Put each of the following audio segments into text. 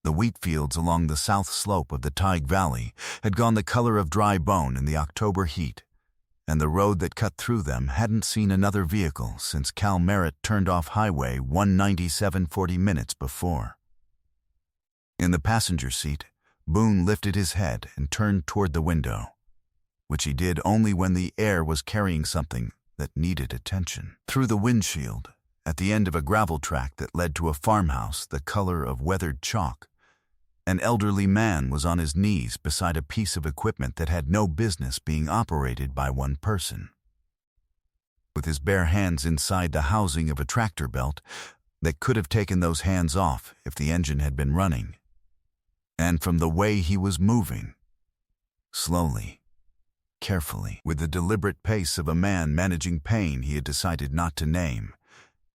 The wheat fields along the south slope of the Tyge Valley had gone the color of dry bone in the October heat, and the road that cut through them hadn't seen another vehicle since Cal Merritt turned off Highway 197 40 minutes before. In the passenger seat, Boone lifted his head and turned toward the window, which he did only when the air was carrying something that needed attention. Through the windshield, at the end of a gravel track that led to a farmhouse the color of weathered chalk, an elderly man was on his knees beside a piece of equipment that had no business being operated by one person. With his bare hands inside the housing of a tractor belt that could have taken those hands off if the engine had been running, and from the way he was moving, slowly, carefully, with the deliberate pace of a man managing pain he had decided not to name,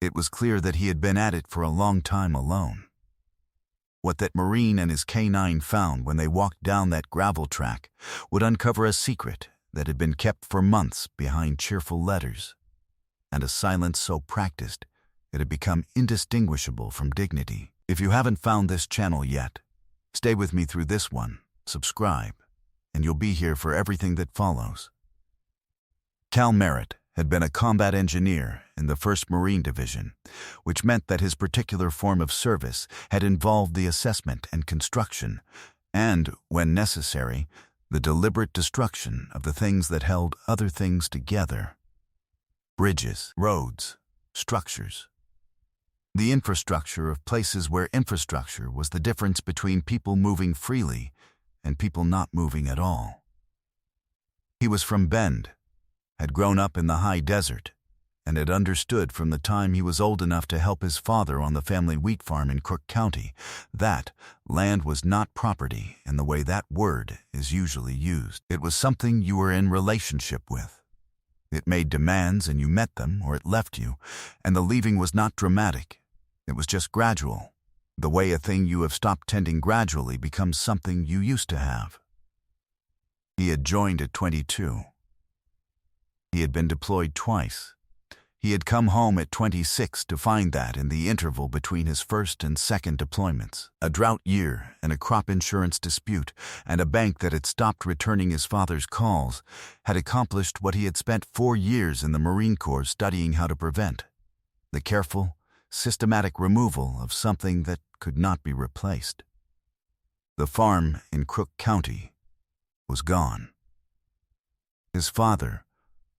it was clear that he had been at it for a long time alone. What that Marine and his K9 found when they walked down that gravel track would uncover a secret that had been kept for months behind cheerful letters, and a silence so practiced it had become indistinguishable from dignity. If you haven't found this channel yet, stay with me through this one, subscribe, and you'll be here for everything that follows. Cal Merritt had been a combat engineer in the 1st Marine Division, which meant that his particular form of service had involved the assessment and construction, and, when necessary, the deliberate destruction of the things that held other things together: bridges, roads, structures. The infrastructure of places where infrastructure was the difference between people moving freely and people not moving at all. He was from Bend, had grown up in the high desert, and had understood from the time he was old enough to help his father on the family wheat farm in Crook County that land was not property in the way that word is usually used. It was something you were in relationship with. It made demands and you met them, or it left you, and the leaving was not dramatic. It was just gradual, the way a thing you have stopped tending gradually becomes something you used to have. He had joined at 22. He had been deployed twice. He had come home at 26 to find that in the interval between his first and second deployments, a drought year and a crop insurance dispute, and a bank that had stopped returning his father's calls, had accomplished what he had spent 4 years in the Marine Corps studying how to prevent: the careful, systematic removal of something that could not be replaced. The farm in Crook County was gone. His father,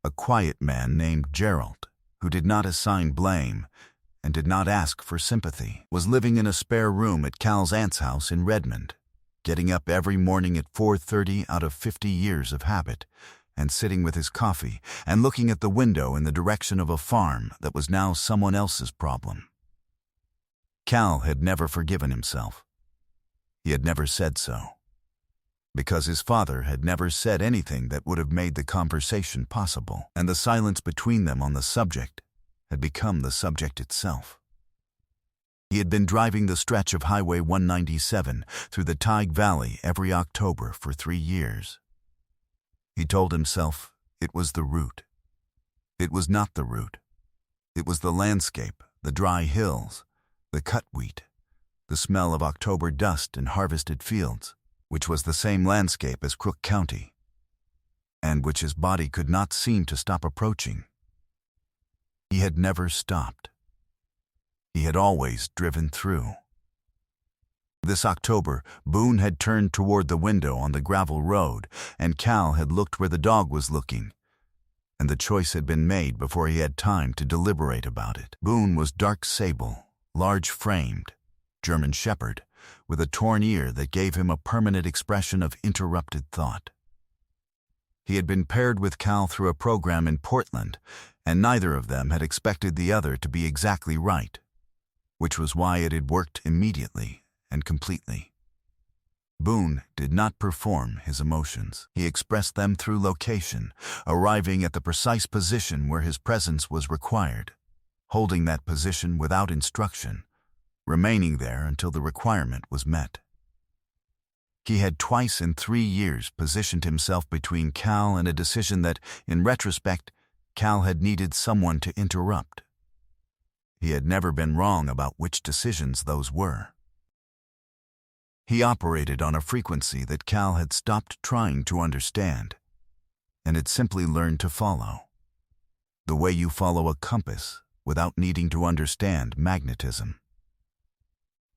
a quiet man named Gerald, who did not assign blame and did not ask for sympathy, was living in a spare room at Cal's aunt's house in Redmond, getting up every morning at 4:30 out of 50 years of habit, and sitting with his coffee and looking at the window in the direction of a farm that was now someone else's problem. Cal had never forgiven himself. He had never said so, because his father had never said anything that would have made the conversation possible, and the silence between them on the subject had become the subject itself. He had been driving the stretch of Highway 197 through the Tyge Valley every October for 3 years. He told himself it was the route. It was not the route. It was the landscape, the dry hills, the cut wheat, the smell of October dust and harvested fields, which was the same landscape as Crook County, and which his body could not seem to stop approaching. He had never stopped. He had always driven through. This October, Boone had turned toward the window on the gravel road, and Cal had looked where the dog was looking, and the choice had been made before he had time to deliberate about it. Boone was dark sable, large-framed, German shepherd, with a torn ear that gave him a permanent expression of interrupted thought. He had been paired with Cal through a program in Portland, and neither of them had expected the other to be exactly right, which was why it had worked immediately and completely. Boone did not perform his emotions. He expressed them through location, arriving at the precise position where his presence was required, holding that position without instruction, remaining there until the requirement was met. He had twice in 3 years positioned himself between Cal and a decision that, in retrospect, Cal had needed someone to interrupt. He had never been wrong about which decisions those were. He operated on a frequency that Cal had stopped trying to understand, and had simply learned to follow. The way you follow a compass without needing to understand magnetism.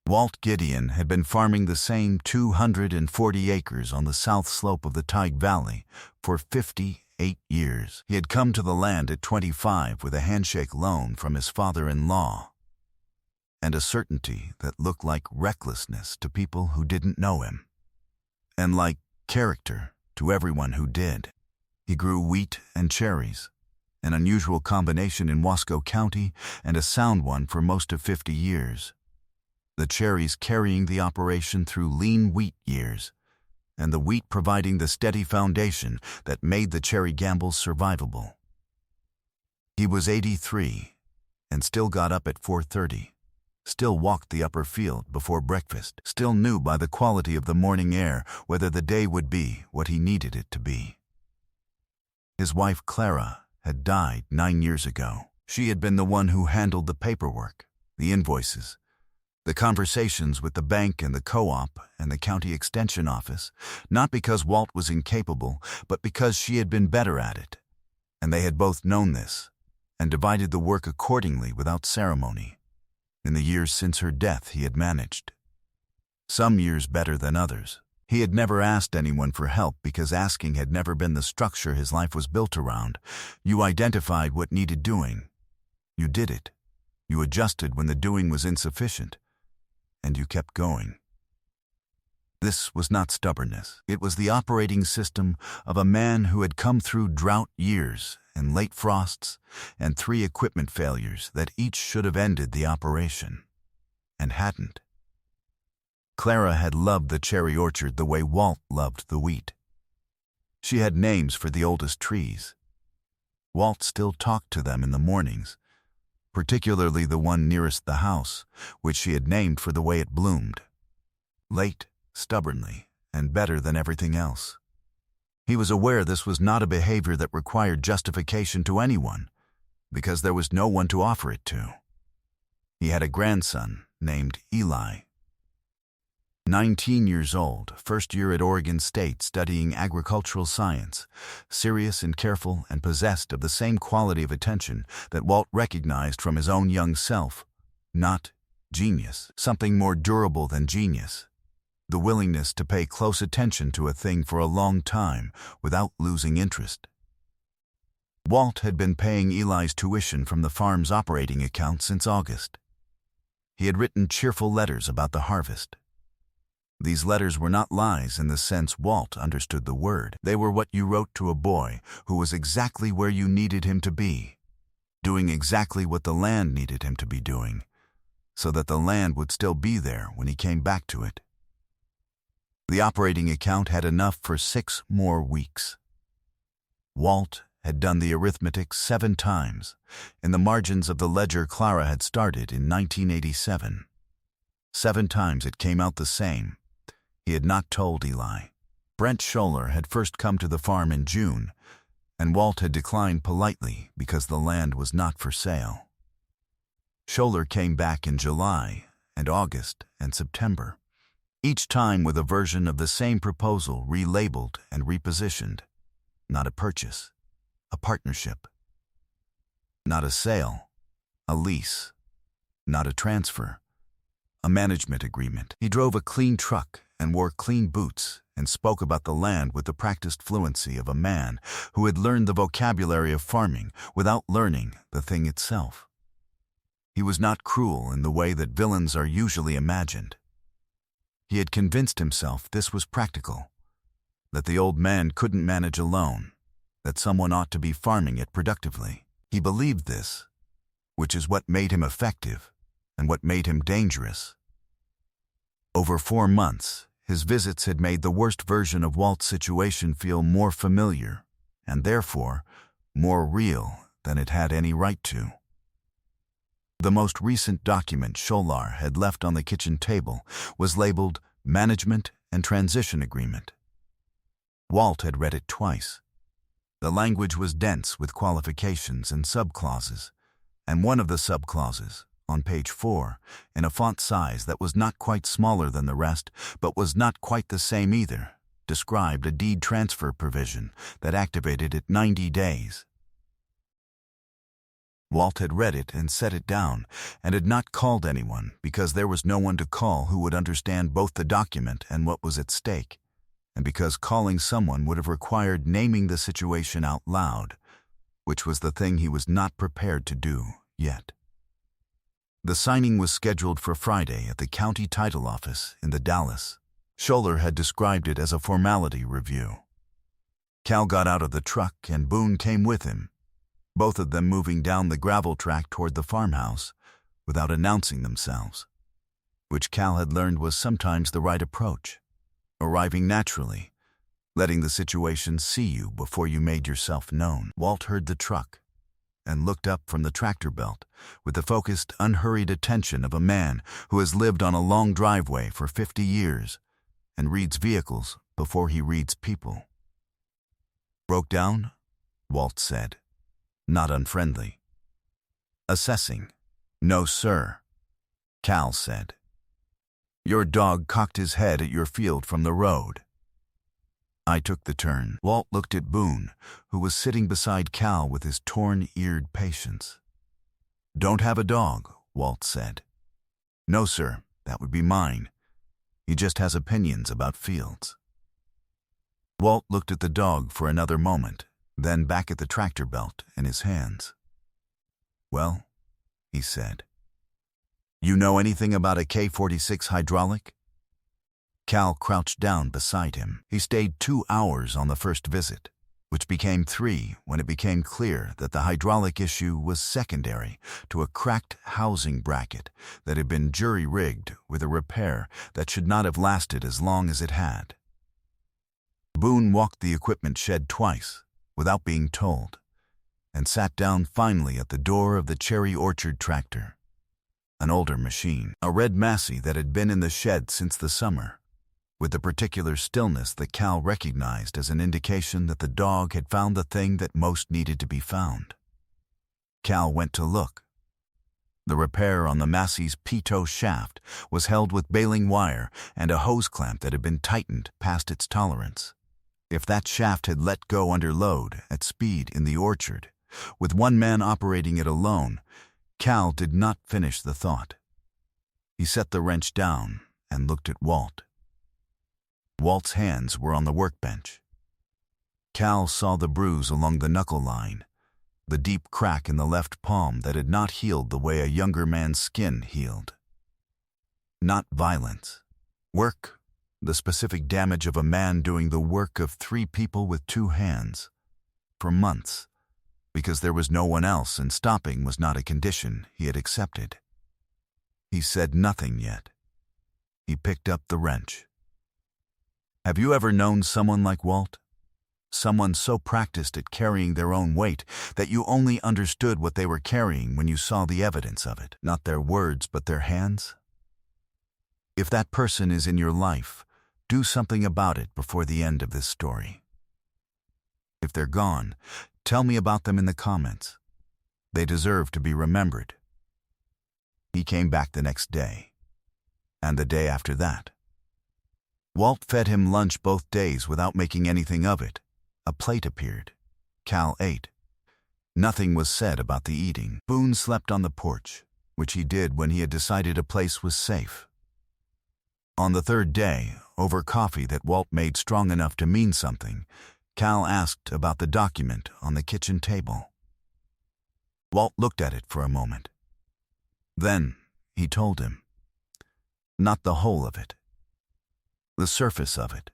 Walt Gideon had been farming the same 240 acres on the south slope of the Tyke Valley for 58 years. He had come to the land at 25 with a handshake loan from his father-in-law, and a certainty that looked like recklessness to people who didn't know him, and like character to everyone who did. He grew wheat and cherries, an unusual combination in Wasco County and a sound one for most of 50 years. The cherries carrying the operation through lean wheat years, and the wheat providing the steady foundation that made the cherry gambles survivable. He was 83 and still got up at 4:30. Still walked the upper field before breakfast, still knew by the quality of the morning air whether the day would be what he needed it to be. His wife Clara had died 9 years ago. She had been the one who handled the paperwork, the invoices, the conversations with the bank and the co-op and the county extension office, not because Walt was incapable, but because she had been better at it, and they had both known this, and divided the work accordingly without ceremony. In the years since her death, he had managed. Some years better than others. He had never asked anyone for help because asking had never been the structure his life was built around. You identified what needed doing. You did it. You adjusted when the doing was insufficient. And you kept going. This was not stubbornness. It was the operating system of a man who had come through drought years and late frosts and 3 equipment failures that each should have ended the operation, and hadn't. Clara had loved the cherry orchard the way Walt loved the wheat. She had names for the oldest trees. Walt still talked to them in the mornings, particularly the one nearest the house, which she had named for the way it bloomed. Late, stubbornly, and better than everything else. He was aware this was not a behavior that required justification to anyone, because there was no one to offer it to. He had a grandson named Eli. 19 years old, first year at Oregon State studying agricultural science, serious and careful and possessed of the same quality of attention that Walt recognized from his own young self. Not genius, something more durable than genius. The willingness to pay close attention to a thing for a long time without losing interest. Walt had been paying Eli's tuition from the farm's operating account since August. He had written cheerful letters about the harvest. These letters were not lies in the sense Walt understood the word. They were what you wrote to a boy who was exactly where you needed him to be, doing exactly what the land needed him to be doing, so that the land would still be there when he came back to it. The operating account had enough for 6 more weeks. Walt had done the arithmetic 7 times in the margins of the ledger Clara had started in 1987. 7 times it came out the same. He had not told Eli. Brent Scholler had first come to the farm in June, and Walt had declined politely because the land was not for sale. Scholler came back in July and August and September, each time with a version of the same proposal relabeled and repositioned. Not a purchase, a partnership. Not a sale, a lease. Not a transfer, a management agreement. He drove a clean truck and wore clean boots and spoke about the land with the practiced fluency of a man who had learned the vocabulary of farming without learning the thing itself. He was not cruel in the way that villains are usually imagined. He had convinced himself this was practical, that the old man couldn't manage alone, that someone ought to be farming it productively. He believed this, which is what made him effective and what made him dangerous. Over 4 months, his visits had made the worst version of Walt's situation feel more familiar and therefore more real than it had any right to. The most recent document Scholar had left on the kitchen table was labeled Management and Transition Agreement. Walt had read it twice. The language was dense with qualifications and subclauses, and one of the subclauses, on page 4, in a font size that was not quite smaller than the rest, but was not quite the same either, described a deed transfer provision that activated at 90 days. Walt had read it and set it down, and had not called anyone because there was no one to call who would understand both the document and what was at stake, and because calling someone would have required naming the situation out loud, which was the thing he was not prepared to do yet. The signing was scheduled for Friday at the county title office in the Dalles. Scholler had described it as a formality review. Cal got out of the truck and Boone came with him, both of them moving down the gravel track toward the farmhouse without announcing themselves, which Cal had learned was sometimes the right approach, arriving naturally, letting the situation see you before you made yourself known. Walt heard the truck and looked up from the tractor belt with the focused, unhurried attention of a man who has lived on a long driveway for 50 years and reads vehicles before he reads people. "Broke down?" Walt said, not unfriendly. "Assessing." "No, sir," Cal said. "Your dog cocked his head at your field from the road." I took the turn. Walt looked at Boone, who was sitting beside Cal with his torn-eared patience. "Don't have a dog," Walt said. "No, sir, that would be mine. He just has opinions about fields." Walt looked at the dog for another moment, then back at the tractor belt in his hands. "Well," he said, "you know anything about a K-46 hydraulic?" Cal crouched down beside him. He stayed 2 hours on the first visit, which became 3 when it became clear that the hydraulic issue was secondary to a cracked housing bracket that had been jury-rigged with a repair that should not have lasted as long as it had. Boone walked the equipment shed twice, without being told, and sat down finally at the door of the Cherry Orchard tractor, an older machine, a red Massey that had been in the shed since the summer, with the particular stillness that Cal recognized as an indication that the dog had found the thing that most needed to be found. Cal went to look. The repair on the Massey's P-toe shaft was held with baling wire and a hose clamp that had been tightened past its tolerance. If that shaft had let go under load at speed in the orchard, with one man operating it alone, Cal did not finish the thought. He set the wrench down and looked at Walt. Walt's hands were on the workbench. Cal saw the bruise along the knuckle line, the deep crack in the left palm that had not healed the way a younger man's skin healed. Not violence. Work. The specific damage of a man doing the work of 3 people with 2 hands, for months, because there was no one else and stopping was not a condition he had accepted. He said nothing yet. He picked up the wrench. Have you ever known someone like Walt? Someone so practiced at carrying their own weight that you only understood what they were carrying when you saw the evidence of it, not their words but their hands? If that person is in your life, do something about it before the end of this story. If they're gone, tell me about them in the comments. They deserve to be remembered. He came back the next day, and the day after that. Walt fed him lunch both days without making anything of it. A plate appeared. Cal ate. Nothing was said about the eating. Boone slept on the porch, which he did when he had decided a place was safe. On the 3rd day, over coffee that Walt made strong enough to mean something, Cal asked about the document on the kitchen table. Walt looked at it for a moment. Then he told him. Not the whole of it. The surface of it.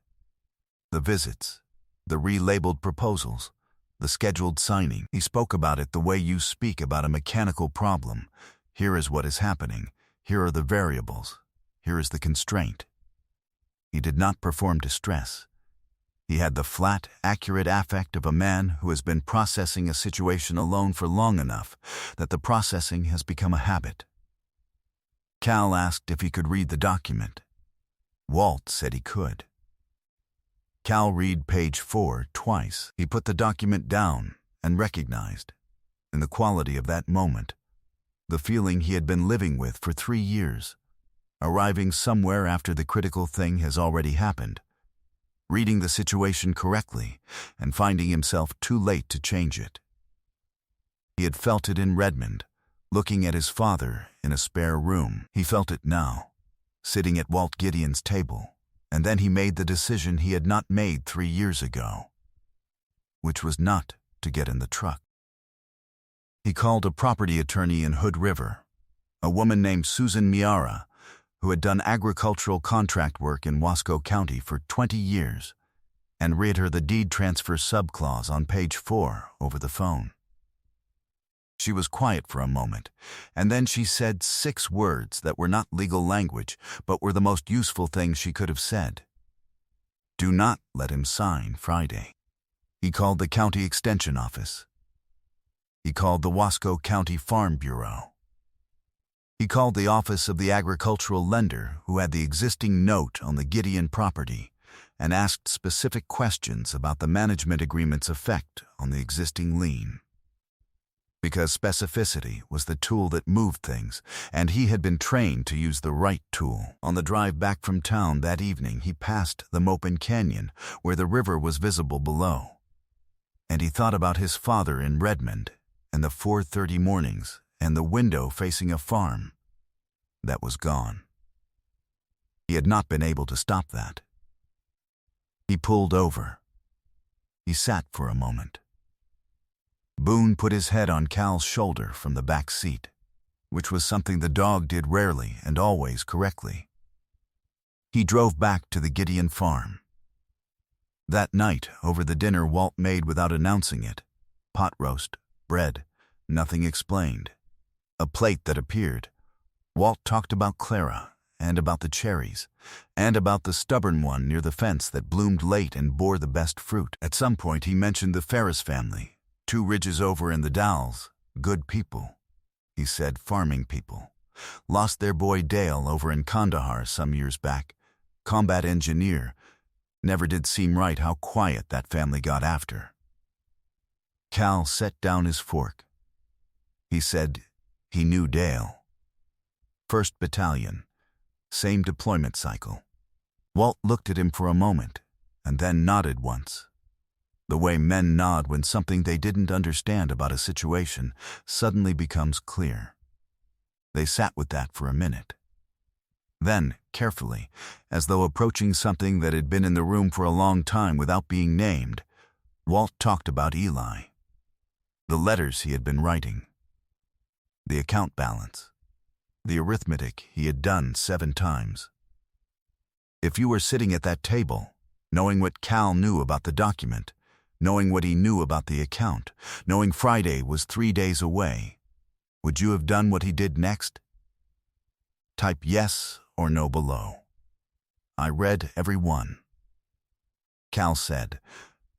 The visits, the relabeled proposals, the scheduled signing. He spoke about it the way you speak about a mechanical problem. Here is what is happening. Here are the variables. Here is the constraint. He did not perform distress. He had the flat, accurate affect of a man who has been processing a situation alone for long enough that the processing has become a habit. Cal asked if he could read the document. Walt said he could. Cal read page 4 twice. He put the document down and recognized, in the quality of that moment, the feeling he had been living with for 3 years, arriving somewhere after the critical thing has already happened, reading the situation correctly and finding himself too late to change it. He had felt it in Redmond, looking at his father in a spare room. He felt it now, sitting at Walt Gideon's table, and then he made the decision he had not made 3 years ago, which was not to get in the truck. He called a property attorney in Hood River, a woman named Susan Miara, who had done agricultural contract work in Wasco County for 20 years, and read her the deed transfer subclause on page 4 over the phone. She was quiet for a moment, and then she said 6 words that were not legal language, but were the most useful things she could have said. Do not let him sign Friday. He called the county extension office. He called the Wasco County Farm Bureau. He called the office of the agricultural lender who had the existing note on the Gideon property and asked specific questions about the management agreement's effect on the existing lien. Because specificity was the tool that moved things, and he had been trained to use the right tool. On the drive back from town that evening, he passed the Mopin Canyon, where the river was visible below. And he thought about his father in Redmond, and the 4:30 mornings, and the window facing a farm that was gone. He had not been able to stop that. He pulled over. He sat for a moment. Boone put his head on Cal's shoulder from the back seat, which was something the dog did rarely and always correctly. He drove back to the Gideon farm. That night, over the dinner Walt made without announcing it, pot roast, bread, nothing explained, a plate that appeared, Walt talked about Clara, and about the cherries, and about the stubborn one near the fence that bloomed late and bore the best fruit. At some point he mentioned the Ferris family, 2 ridges over in the Dalles, good people. He said farming people. Lost their boy Dale over in Kandahar some years back, combat engineer. Never did seem right how quiet that family got after. Cal set down his fork. He said he knew Dale. 1st Battalion, same deployment cycle. Walt looked at him for a moment, and then nodded once. The way men nod when something they didn't understand about a situation suddenly becomes clear. They sat with that for a minute. Then, carefully, as though approaching something that had been in the room for a long time without being named, Walt talked about Eli. The letters he had been writing. The account balance. The arithmetic he had done 7 times. If you were sitting at that table, knowing what Cal knew about the document, knowing what he knew about the account, knowing Friday was 3 days away, would you have done what he did next? Type yes or no below. I read every one. Cal said,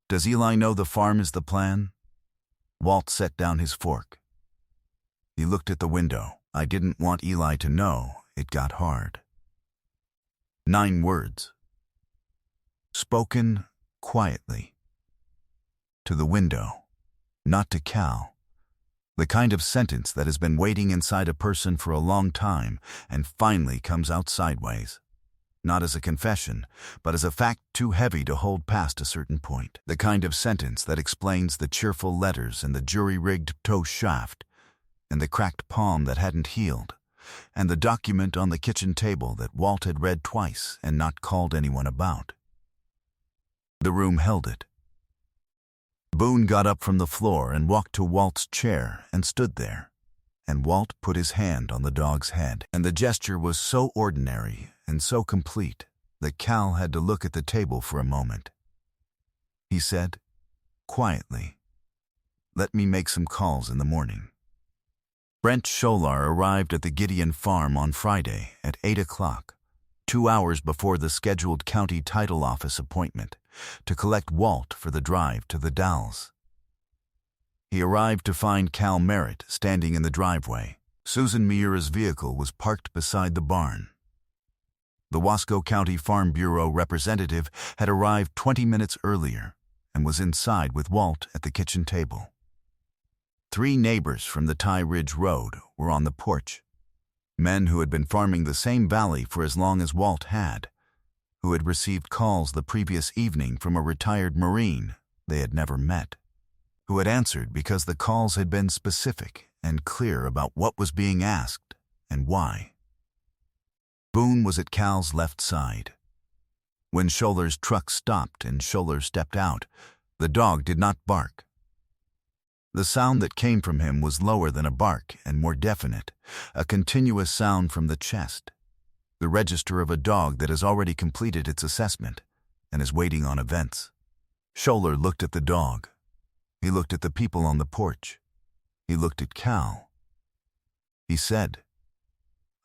"Does Eli know the farm is the plan?" Walt set down his fork. He looked at the window. I didn't want Eli to know. It got hard. 9 words. Spoken quietly. To the window, not to Cal. The kind of sentence that has been waiting inside a person for a long time and finally comes out sideways. Not as a confession, but as a fact too heavy to hold past a certain point. The kind of sentence that explains the cheerful letters and the jury-rigged toe shaft, and the cracked palm that hadn't healed, and the document on the kitchen table that Walt had read twice and not called anyone about. The room held it. Boone got up from the floor and walked to Walt's chair and stood there, and Walt put his hand on the dog's head, and the gesture was so ordinary and so complete that Cal had to look at the table for a moment. He said, quietly, "Let me make some calls in the morning." Brent Scholar arrived at the Gideon farm on Friday at 8 o'clock, 2 hours before the scheduled county title office appointment, to collect Walt for the drive to the Dalles. He arrived to find Cal Merritt standing in the driveway. Susan Miura's vehicle was parked beside the barn. The Wasco County Farm Bureau representative had arrived 20 minutes earlier and was inside with Walt at the kitchen table. 3 neighbors from the Ty Ridge Road were on the porch. Men who had been farming the same valley for as long as Walt had, who had received calls the previous evening from a retired Marine they had never met, who had answered because the calls had been specific and clear about what was being asked and why. Boone was at Cal's left side. When Scholar's truck stopped and Scholar stepped out, the dog did not bark. The sound that came from him was lower than a bark and more definite, a continuous sound from the chest, the register of a dog that has already completed its assessment and is waiting on events. Scholar looked at the dog. He looked at the people on the porch. He looked at Cal. He said,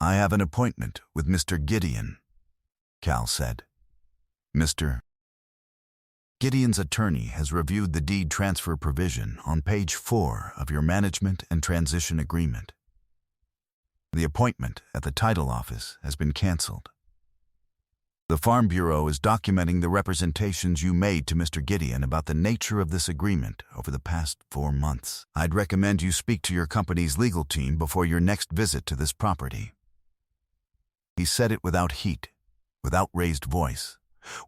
"I have an appointment with Mr. Gideon," Cal said. Mr. Gideon's attorney has reviewed the deed transfer provision on page 4 of your management and transition agreement. The appointment at the title office has been canceled. The Farm Bureau is documenting the representations you made to Mr. Gideon about the nature of this agreement over the past 4 months. I'd recommend you speak to your company's legal team before your next visit to this property. He said it without heat, without raised voice,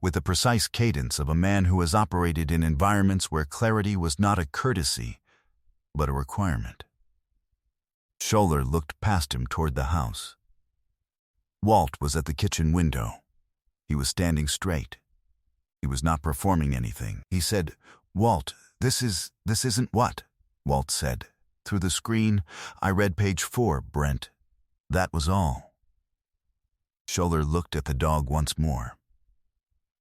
with the precise cadence of a man who has operated in environments where clarity was not a courtesy, but a requirement. Scholar looked past him toward the house. Walt was at the kitchen window. He was standing straight. He was not performing anything. He said, "Walt, this isn't what?" Walt said. "Through the screen, I read page 4, Brent. That was all." Scholar looked at the dog once more.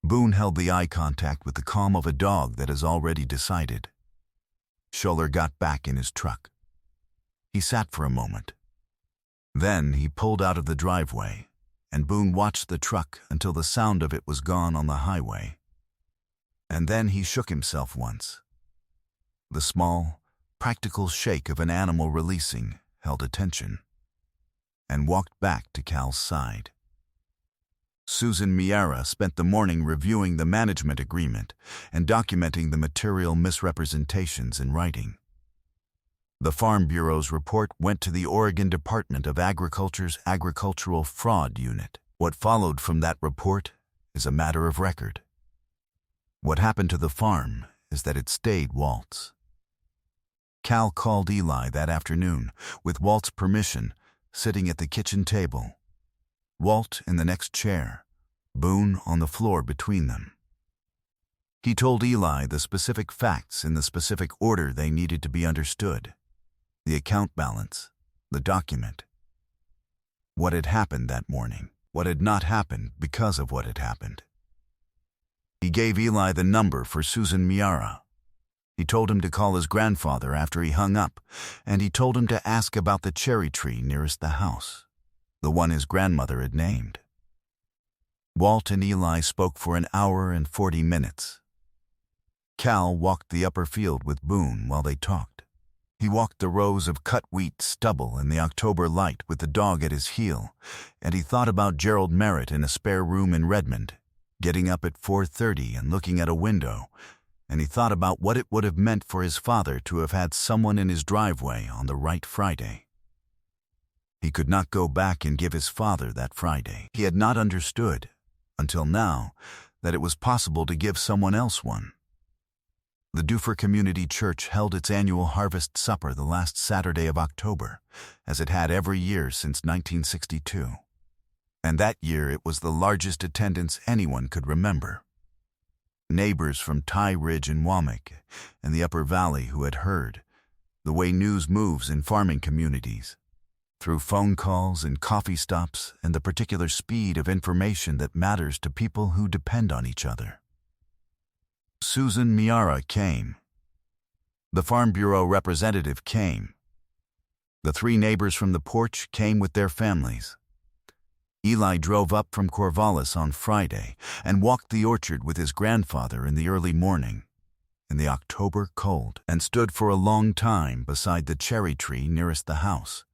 Boone held the eye contact with the calm of a dog that has already decided. Scholar got back in his truck. He sat for a moment. Then he pulled out of the driveway, and Boone watched the truck until the sound of it was gone on the highway. And then he shook himself once. The small, practical shake of an animal releasing held attention, and walked back to Cal's side. Susan Miara spent the morning reviewing the management agreement and documenting the material misrepresentations in writing. The Farm Bureau's report went to the Oregon Department of Agriculture's Agricultural Fraud Unit. What followed from that report is a matter of record. What happened to the farm is that it stayed Walt's. Cal called Eli that afternoon, with Walt's permission, sitting at the kitchen table. Walt in the next chair, Boone on the floor between them. He told Eli the specific facts in the specific order they needed to be understood. The account balance, the document. What had happened that morning, what had not happened because of what had happened. He gave Eli the number for Susan Miara. He told him to call his grandfather after he hung up, and he told him to ask about the cherry tree nearest the house, the one his grandmother had named. Walt and Eli spoke for an hour and 40 minutes. Cal walked the upper field with Boone while they talked. He walked the rows of cut wheat stubble in the October light with the dog at his heel, and he thought about Gerald Merritt in a spare room in Redmond, getting up at 4:30 and looking at a window, and he thought about what it would have meant for his father to have had someone in his driveway on the right Friday. He could not go back and give his father that Friday. He had not understood, until now, that it was possible to give someone else one. The Duffer Community Church held its annual harvest supper the last Saturday of October, as it had every year since 1962. And that year it was the largest attendance anyone could remember. Neighbors from Ty Ridge and Wamak and the Upper Valley who had heard the way news moves in farming communities, through phone calls and coffee stops and the particular speed of information that matters to people who depend on each other. Susan Miara came. The Farm Bureau representative came. The 3 neighbors from the porch came with their families. Eli drove up from Corvallis on Friday and walked the orchard with his grandfather in the early morning, in the October cold, and stood for a long time beside the cherry tree nearest the house,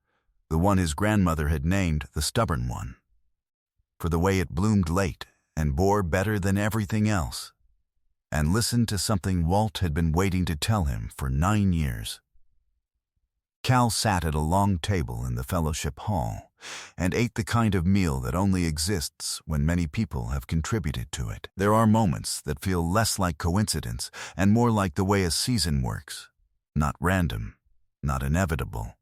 the one his grandmother had named the stubborn one, for the way it bloomed late and bore better than everything else, and listened to something Walt had been waiting to tell him for 9 years. Cal sat at a long table in the fellowship hall and ate the kind of meal that only exists when many people have contributed to it. There are moments that feel less like coincidence and more like the way a season works. Not random, not inevitable,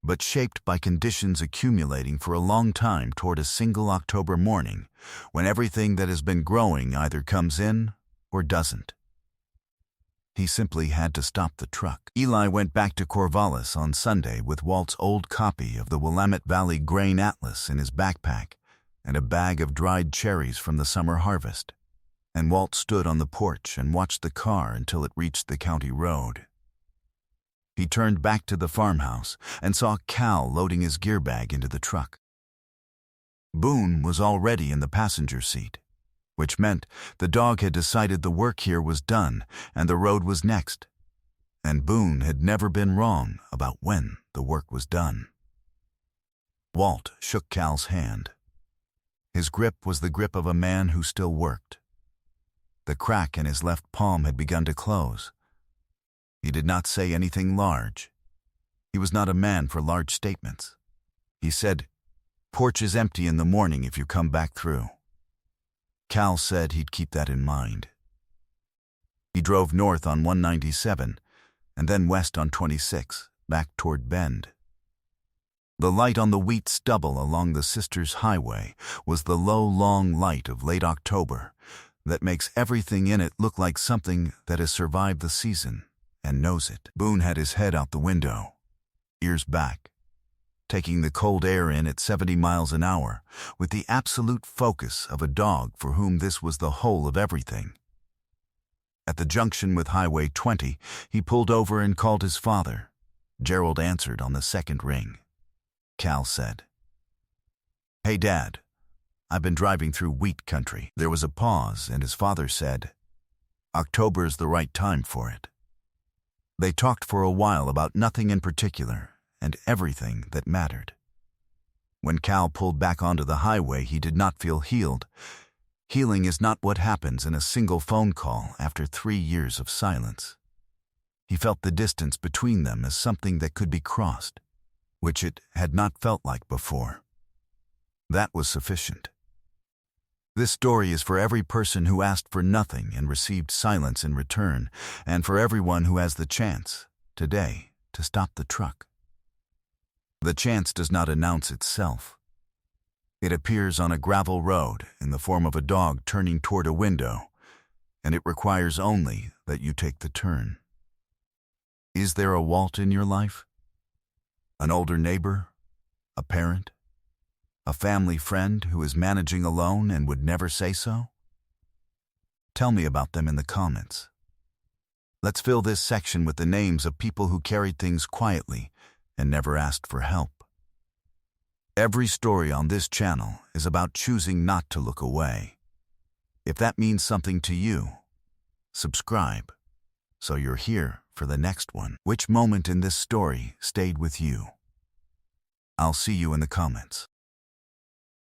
but shaped by conditions accumulating for a long time toward a single October morning when everything that has been growing either comes in or doesn't. He simply had to stop the truck. Eli went back to Corvallis on Sunday with Walt's old copy of the Willamette Valley Grain Atlas in his backpack and a bag of dried cherries from the summer harvest. And Walt stood on the porch and watched the car until it reached the county road. He turned back to the farmhouse and saw Cal loading his gear bag into the truck. Boone was already in the passenger seat, which meant the dog had decided the work here was done and the road was next. And Boone had never been wrong about when the work was done. Walt shook Cal's hand. His grip was the grip of a man who still worked. The crack in his left palm had begun to close. He did not say anything large. He was not a man for large statements. He said, "Porch is empty in the morning if you come back through." Cal said he'd keep that in mind. He drove north on 197 and then west on 26, back toward Bend. The light on the wheat stubble along the Sisters Highway was the low, long light of late October that makes everything in it look like something that has survived the season and knows it. Boone had his head out the window, ears back, taking the cold air in at 70 miles an hour with the absolute focus of a dog for whom this was the whole of everything. At the junction with Highway 20, he pulled over and called his father. Gerald answered on the second ring. Cal said, "Hey, Dad, I've been driving through wheat country." There was a pause, and his father said, "October's the right time for it." They talked for a while about nothing in particular and everything that mattered. When Cal pulled back onto the highway, he did not feel healed. Healing is not what happens in a single phone call after 3 years of silence. He felt the distance between them as something that could be crossed, which it had not felt like before. That was sufficient. This story is for every person who asked for nothing and received silence in return, and for everyone who has the chance, today, to stop the truck. The chance does not announce itself. It appears on a gravel road in the form of a dog turning toward a window, and it requires only that you take the turn. Is there a Walt in your life? An older neighbor? A parent? A family friend who is managing alone and would never say so? Tell me about them in the comments. Let's fill this section with the names of people who carried things quietly and never asked for help. Every story on this channel is about choosing not to look away. If that means something to you, subscribe so you're here for the next one. Which moment in this story stayed with you? I'll see you in the comments.